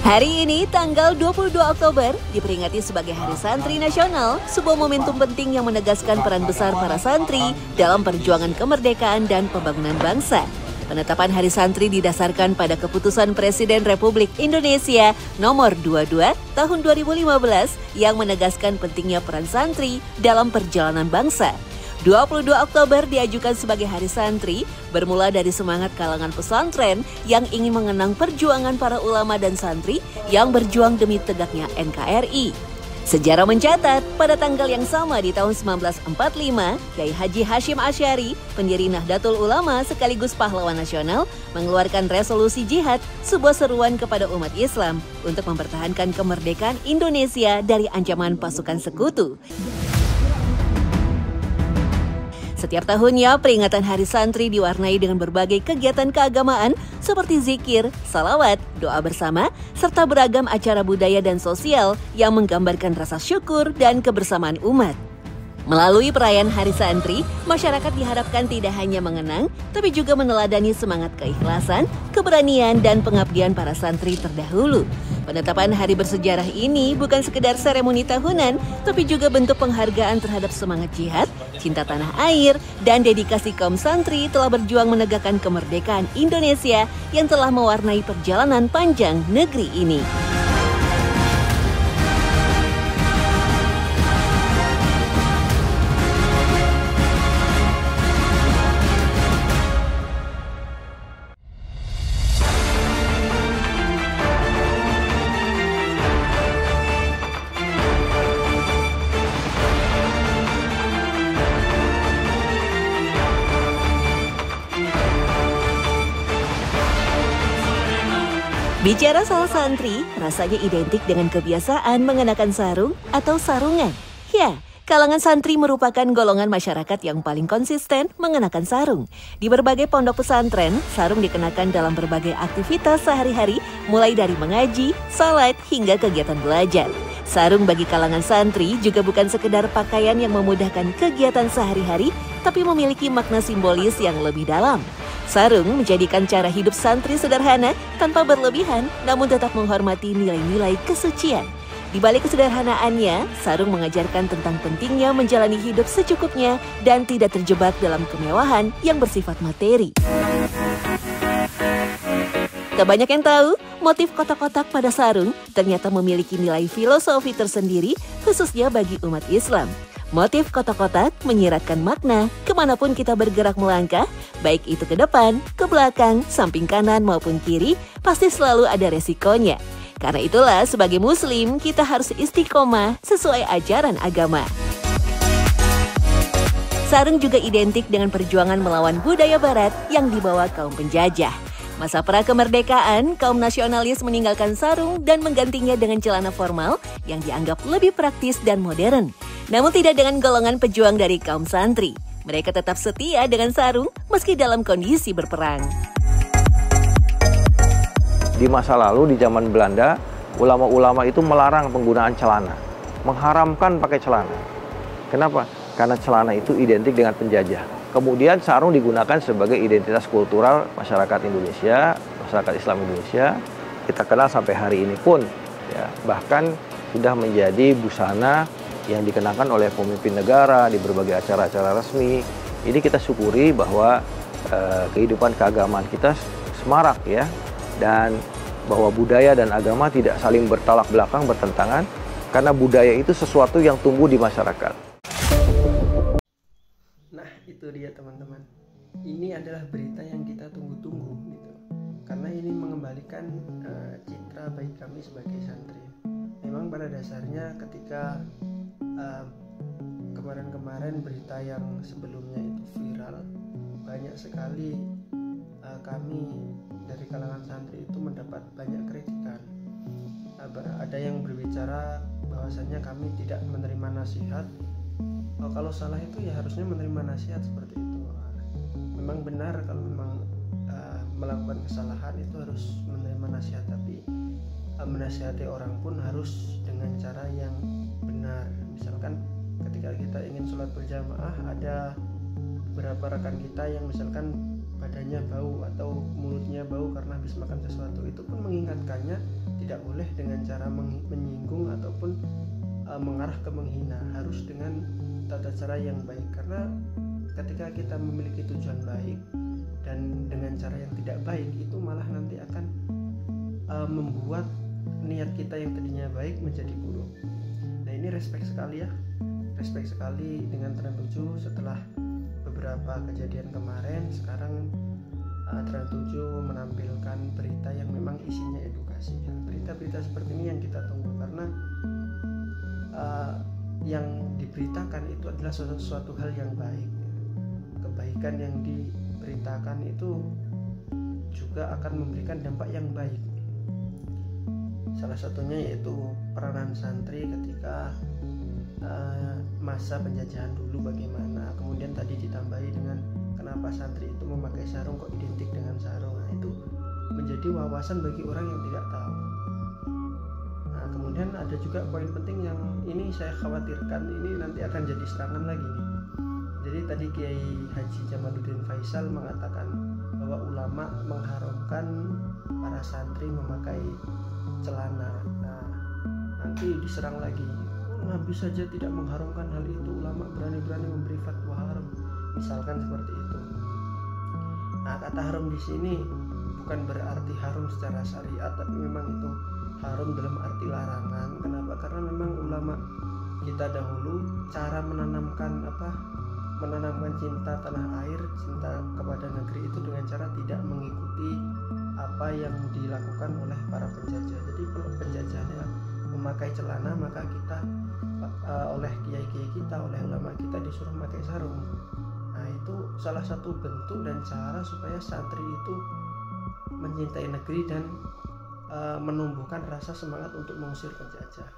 Hari ini, tanggal 22 Oktober, diperingati sebagai Hari Santri Nasional, sebuah momentum penting yang menegaskan peran besar para santri dalam perjuangan kemerdekaan dan pembangunan bangsa. Penetapan Hari Santri didasarkan pada keputusan Presiden Republik Indonesia nomor 22 tahun 2015 yang menegaskan pentingnya peran santri dalam perjalanan bangsa. 22 Oktober diajukan sebagai Hari Santri bermula dari semangat kalangan pesantren yang ingin mengenang perjuangan para ulama dan santri yang berjuang demi tegaknya NKRI. Sejarah mencatat, pada tanggal yang sama di tahun 1945, Kiai Haji Hashim Asy'ari, pendiri Nahdlatul Ulama sekaligus pahlawan nasional, mengeluarkan resolusi jihad, sebuah seruan kepada umat Islam untuk mempertahankan kemerdekaan Indonesia dari ancaman pasukan sekutu. Setiap tahunnya, peringatan Hari Santri diwarnai dengan berbagai kegiatan keagamaan seperti zikir, salawat, doa bersama, serta beragam acara budaya dan sosial yang menggambarkan rasa syukur dan kebersamaan umat. Melalui perayaan Hari Santri, masyarakat diharapkan tidak hanya mengenang, tapi juga meneladani semangat keikhlasan, keberanian, dan pengabdian para santri terdahulu. Penetapan hari bersejarah ini bukan sekedar seremoni tahunan, tapi juga bentuk penghargaan terhadap semangat jihad, cinta tanah air, dan dedikasi kaum santri telah berjuang menegakkan kemerdekaan Indonesia yang telah mewarnai perjalanan panjang negeri ini. Bicara soal santri, rasanya identik dengan kebiasaan mengenakan sarung atau sarungan. Ya, kalangan santri merupakan golongan masyarakat yang paling konsisten mengenakan sarung. Di berbagai pondok pesantren, sarung dikenakan dalam berbagai aktivitas sehari-hari, mulai dari mengaji, salat, hingga kegiatan belajar. Sarung bagi kalangan santri juga bukan sekedar pakaian yang memudahkan kegiatan sehari-hari, tapi memiliki makna simbolis yang lebih dalam. Sarung menjadikan cara hidup santri sederhana tanpa berlebihan, namun tetap menghormati nilai-nilai kesucian. Di balik kesederhanaannya, sarung mengajarkan tentang pentingnya menjalani hidup secukupnya dan tidak terjebak dalam kemewahan yang bersifat materi. Tak banyak yang tahu, motif kotak-kotak pada sarung ternyata memiliki nilai filosofi tersendiri, khususnya bagi umat Islam. Motif kotak-kotak menyiratkan makna kemanapun kita bergerak melangkah, baik itu ke depan, ke belakang, samping kanan maupun kiri, pasti selalu ada resikonya. Karena itulah sebagai muslim kita harus istiqomah sesuai ajaran agama. Sarung juga identik dengan perjuangan melawan budaya barat yang dibawa kaum penjajah. Masa pra-kemerdekaan, kaum nasionalis meninggalkan sarung dan menggantinya dengan celana formal yang dianggap lebih praktis dan modern. Namun tidak dengan golongan pejuang dari kaum santri. Mereka tetap setia dengan sarung meski dalam kondisi berperang. Di masa lalu, di zaman Belanda, ulama-ulama itu melarang penggunaan celana. Mengharamkan pakai celana. Kenapa? Karena celana itu identik dengan penjajah. Kemudian sarung digunakan sebagai identitas kultural masyarakat Indonesia, masyarakat Islam Indonesia. Kita kenal sampai hari ini pun, ya, bahkan sudah menjadi busana yang dikenakan oleh pemimpin negara di berbagai acara-acara resmi. Ini kita syukuri bahwa kehidupan keagamaan kita semarak, ya, dan bahwa budaya dan agama tidak saling bertolak belakang, bertentangan, karena budaya itu sesuatu yang tumbuh di masyarakat. Nah, itu dia teman-teman. Ini adalah berita yang kita tunggu-tunggu gitu. Karena ini mengembalikan citra baik kami sebagai santri. Memang pada dasarnya ketika kemarin-kemarin berita yang sebelumnya itu viral, banyak sekali kami dari kalangan santri itu mendapat banyak kritikan. Ada yang berbicara bahwasannya kami tidak menerima nasihat. Kalau salah itu ya harusnya menerima nasihat seperti itu. Memang benar kalau memang melakukan kesalahan itu harus menerima nasihat, tapi menasihati orang pun harus dengan cara yang benar. Misalkan ketika kita ingin sholat berjamaah, ada beberapa rekan kita yang misalkan badannya bau atau mulutnya bau karena habis makan sesuatu, itu pun mengingatkannya tidak boleh dengan cara menyinggung ataupun mengarah ke menghina, harus dengan tata cara yang baik. Karena ketika kita memiliki tujuan baik dan dengan cara yang tidak baik, itu malah nanti akan membuat niat kita yang tadinya baik menjadi buruk. Nah, ini respect sekali dengan Trans 7. Setelah beberapa kejadian kemarin, sekarang Trans 7 menampilkan berita yang memang isinya edukasi. Berita-berita seperti ini yang kita tunggu, karena yang diberitakan itu adalah suatu hal yang baik. Kebaikan yang diberitakan itu juga akan memberikan dampak yang baik. Salah satunya yaitu peranan santri ketika masa penjajahan dulu bagaimana, kemudian tadi ditambahi dengan kenapa santri itu memakai sarung kok identik dengan sarung. Nah, itu menjadi wawasan bagi orang yang tidak tahu. Nah, kemudian ada juga poin penting yang ini saya khawatirkan, ini nanti akan jadi serangan lagi nih. Jadi tadi Kiai Haji Jamaluddin Faisal mengatakan bahwa ulama mengharamkan para santri memakai celana. Nah, nanti diserang lagi. Nabi saja tidak mengharamkan hal itu, ulama berani-berani memberi fatwa haram, misalkan seperti itu. Nah, kata haram di sini bukan berarti haram secara syariat, tapi memang itu haram dalam arti larangan. Kenapa? Karena memang ulama kita dahulu cara menanamkan cinta tanah air, cinta kepada negeri itu dengan cara tidak mengikuti apa yang dilakukan oleh para penjajah. Jadi kalau penjajahnya memakai celana, maka kita oleh kiai-kiai kita, oleh ulama kita disuruh memakai sarung. Nah, itu salah satu bentuk dan cara supaya santri itu mencintai negeri dan menumbuhkan rasa semangat untuk mengusir penjajah.